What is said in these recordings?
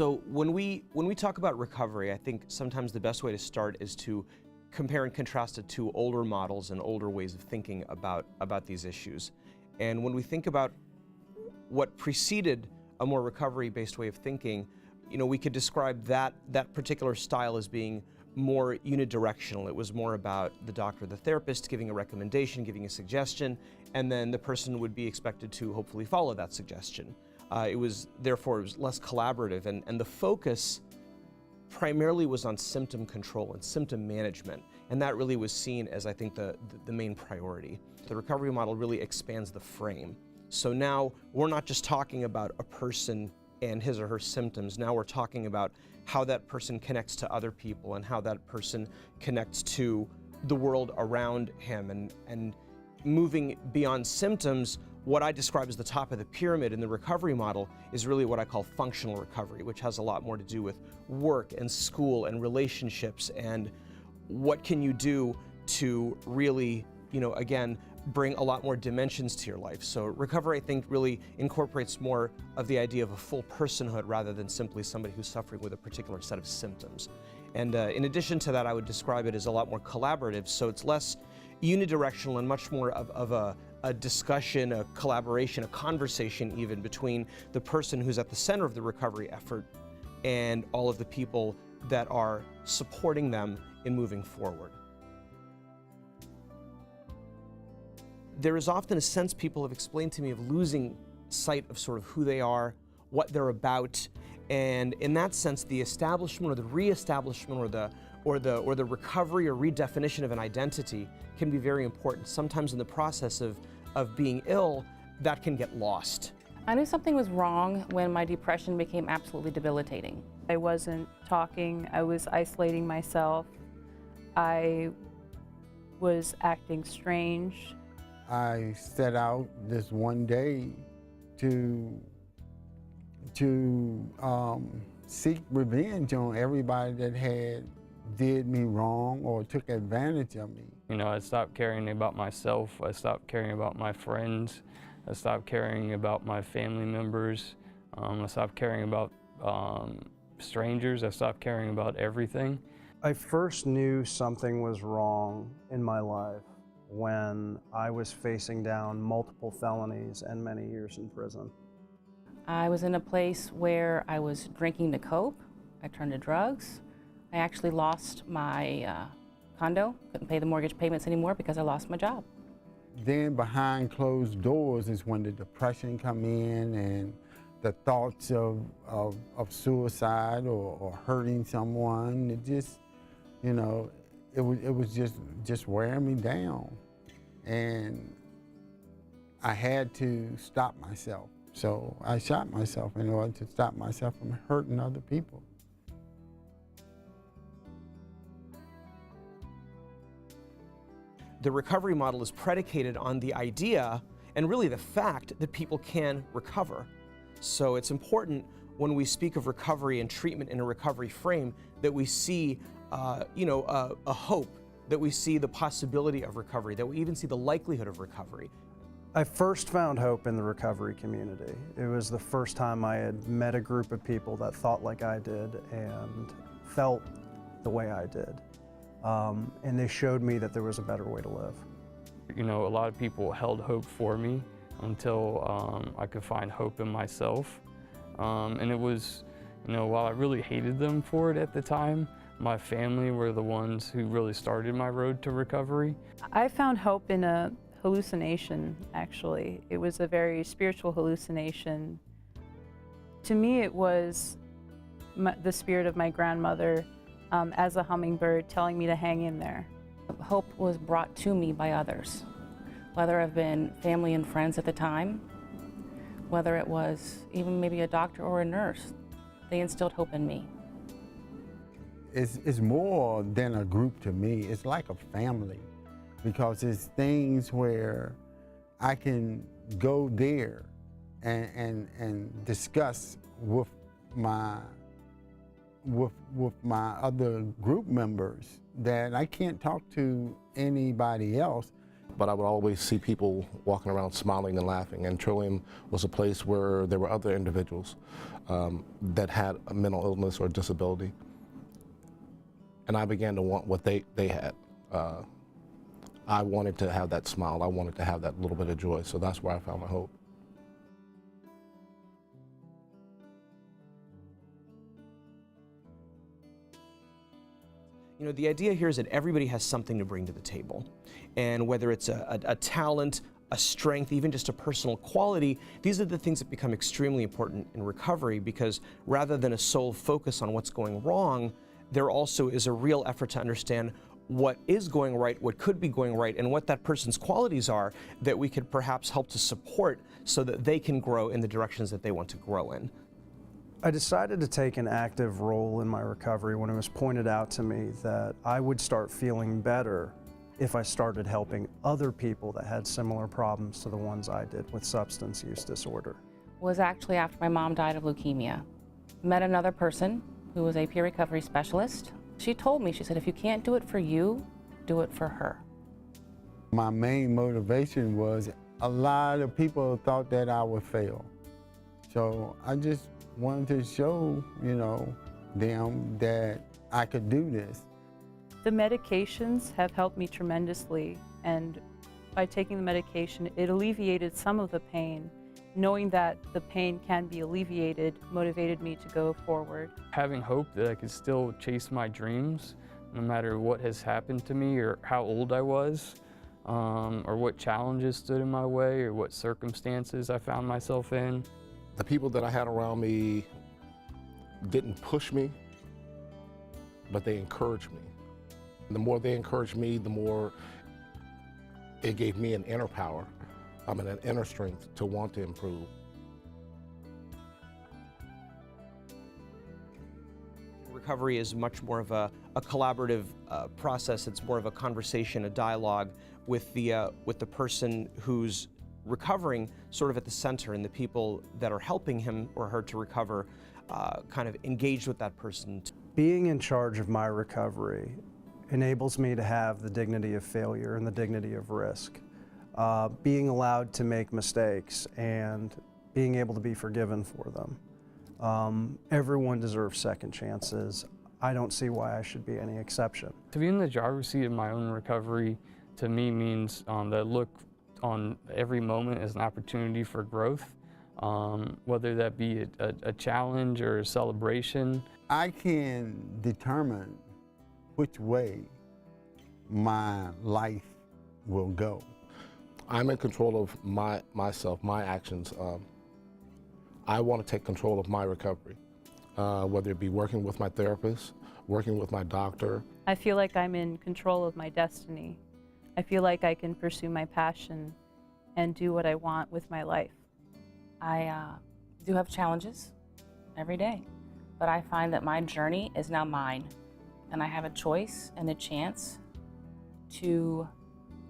So when we talk about recovery, I think sometimes the best way to start is to compare and contrast it to older models and older ways of thinking about these issues. And when we think about what preceded a more recovery-based way of thinking, we could describe that particular style as being more unidirectional. It was more about the doctor or the therapist giving a recommendation, giving a suggestion, and then the person would be expected to hopefully follow that suggestion. Therefore, it was less collaborative, and the focus primarily was on symptom control and symptom management, and that really was seen as, I think, the main priority. The recovery model really expands the frame. So now we're not just talking about a person and his or her symptoms. Now we're talking about how that person connects to other people and how that person connects to the world around him, and moving beyond symptoms. What I describe as the top of the pyramid in the recovery model is really what I call functional recovery, which has a lot more to do with work and school and relationships, and what can you do to really, again, bring a lot more dimensions to your life. So recovery, I think, really incorporates more of the idea of a full personhood rather than simply somebody who's suffering with a particular set of symptoms. And in addition to that, I would describe it as a lot more collaborative, so it's less unidirectional and much more of a discussion, a collaboration, a conversation even between the person who's at the center of the recovery effort and all of the people that are supporting them in moving forward. There is often a sense people have explained to me of losing sight of sort of who they are, what they're about, and in that sense, the establishment or the reestablishment or the recovery or redefinition of an identity can be very important. Sometimes in the process of being ill, that can get lost. I knew something was wrong when my depression became absolutely debilitating. I wasn't talking, I was isolating myself, I was acting strange. I set out this one day to seek revenge on everybody that did me wrong or took advantage of me. I stopped caring about myself, I stopped caring about my friends, I stopped caring about my family members, I stopped caring about strangers, I stopped caring about everything. I first knew something was wrong in my life when I was facing down multiple felonies and many years in prison. I was in a place where I was drinking to cope. I turned to drugs. I actually lost my condo, couldn't pay the mortgage payments anymore because I lost my job. Then behind closed doors is when the depression come in and the thoughts of suicide or hurting someone. It just, it was just wearing me down. And I had to stop myself. So I shot myself in order to stop myself from hurting other people. The recovery model is predicated on the idea and really the fact that people can recover. So it's important when we speak of recovery and treatment in a recovery frame that we see a hope, that we see the possibility of recovery, that we even see the likelihood of recovery. I first found hope in the recovery community. It was the first time I had met a group of people that thought like I did and felt the way I did. And they showed me that there was a better way to live. A lot of people held hope for me until I could find hope in myself. And it was, while I really hated them for it at the time, my family were the ones who really started my road to recovery. I found hope in a hallucination, actually. It was a very spiritual hallucination. To me, it was the spirit of my grandmother as a hummingbird telling me to hang in there. Hope was brought to me by others, whether it have been family and friends at the time, whether it was even maybe a doctor or a nurse. They instilled hope in me. It's more than a group to me. It's like a family, because it's things where I can go there and discuss with my other group members that I can't talk to anybody else. but I would always see people walking around smiling and laughing. And Trillium was a place where there were other individuals that had a mental illness or disability. And I began to want what they had. I wanted to have that smile. I wanted to have that little bit of joy. So that's where I found my hope. You know, the idea here is that everybody has something to bring to the table. And whether it's a talent, a strength, even just a personal quality, these are the things that become extremely important in recovery, because rather than a sole focus on what's going wrong, there also is a real effort to understand what is going right, what could be going right, and what that person's qualities are that we could perhaps help to support so that they can grow in the directions that they want to grow in. I decided to take an active role in my recovery when it was pointed out to me that I would start feeling better if I started helping other people that had similar problems to the ones I did with substance use disorder. Was actually after my mom died of leukemia. Met another person who was a peer recovery specialist. She told me, she said, if you can't do it for you, do it for her. My main motivation was a lot of people thought that I would fail. So I just wanted to show, you know, them that I could do this. The medications have helped me tremendously, and by taking the medication, it alleviated some of the pain. Knowing that the pain can be alleviated motivated me to go forward. Having hope that I could still chase my dreams, no matter what has happened to me or how old I was, or what challenges stood in my way or what circumstances I found myself in. The people that I had around me didn't push me, but they encouraged me. The more they encouraged me, the more it gave me an inner power, and an inner strength to want to improve. Recovery is much more of a collaborative process. It's more of a conversation, a dialogue with the person who's recovering sort of at the center, and the people that are helping him or her to recover kind of engaged with that person. Being in charge of my recovery enables me to have the dignity of failure and the dignity of risk. Being allowed to make mistakes and being able to be forgiven for them. Everyone deserves second chances. I don't see why I should be any exception. To be in the driver's seat of my own recovery, to me, means that I look on every moment as an opportunity for growth, whether that be a challenge or a celebration. I can determine which way my life will go. I'm in control of myself, my actions. I want to take control of my recovery, whether it be working with my therapist, working with my doctor. I feel like I'm in control of my destiny. I feel like I can pursue my passion and do what I want with my life. I do have challenges every day, but I find that my journey is now mine, and I have a choice and a chance to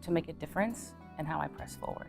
make a difference in how I press forward.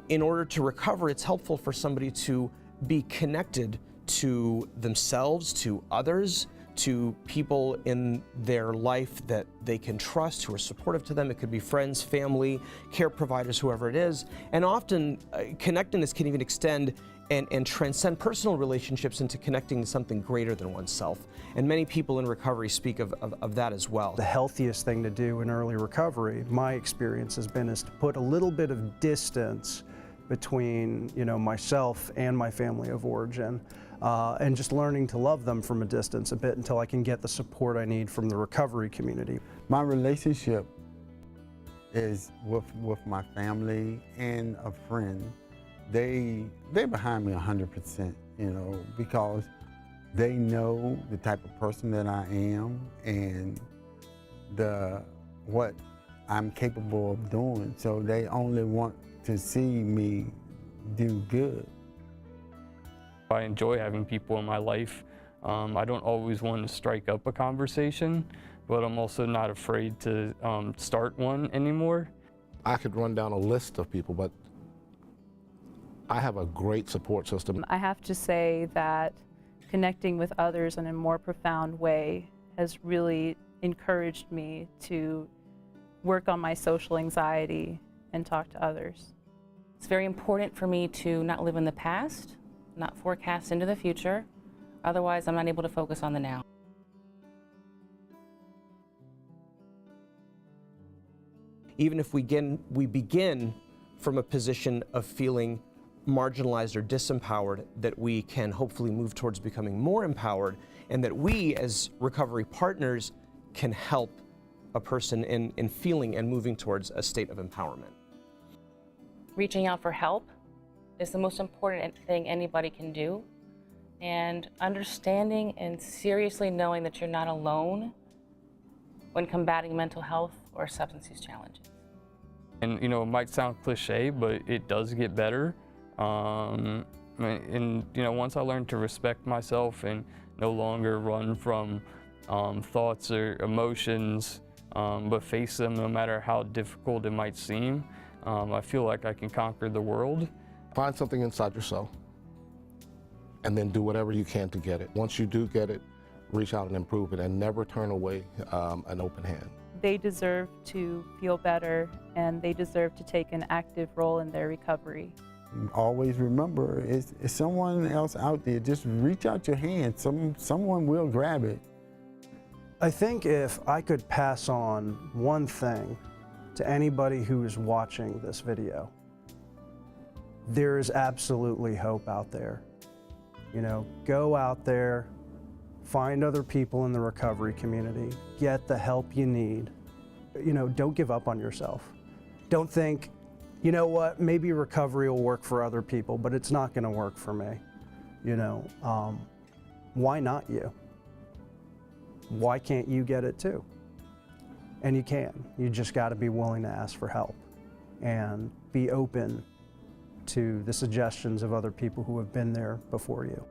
In order to recover, it's helpful for somebody to be connected to themselves, to others, to people in their life that they can trust, who are supportive to them. It could be friends, family, care providers, whoever it is. And often, connectedness can even extend and transcend personal relationships into connecting to something greater than oneself. And many people in recovery speak of that as well. The healthiest thing to do in early recovery, my experience has been, is to put a little bit of distance between, you know, myself and my family of origin, and just learning to love them from a distance a bit until I can get the support I need from the recovery community. My relationship is with my family and a friend. They're behind me 100%, you know, because they know the type of person that I am and what I'm capable of doing. So they only want to see me do good. I enjoy having people in my life. I don't always want to strike up a conversation, but I'm also not afraid to start one anymore. I could run down a list of people, but I have a great support system. I have to say that connecting with others in a more profound way has really encouraged me to work on my social anxiety and talk to others. It's very important for me to not live in the past, not forecast into the future. Otherwise, I'm not able to focus on the now. Even if we begin from a position of feeling marginalized or disempowered, that we can hopefully move towards becoming more empowered, and that we as recovery partners can help a person in feeling and moving towards a state of empowerment. Reaching out for help is the most important thing anybody can do. And understanding and seriously knowing that you're not alone when combating mental health or substance use challenges. And it might sound cliche, but it does get better. And once I learned to respect myself and no longer run from thoughts or emotions, but face them no matter how difficult it might seem, I feel like I can conquer the world. Find something inside yourself and then do whatever you can to get it. Once you do get it, reach out and improve it, and never turn away an open hand. They deserve to feel better, and they deserve to take an active role in their recovery. Always remember, it's someone else out there. Just reach out your hand. Someone will grab it. I think if I could pass on one thing to anybody who is watching this video, there is absolutely hope out there. Go out there, find other people in the recovery community, get the help you need. Don't give up on yourself. Don't think, you know what, maybe recovery will work for other people, but it's not gonna work for me. Why not you? Why can't you get it too? And you can. You just gotta be willing to ask for help and be open to the suggestions of other people who have been there before you.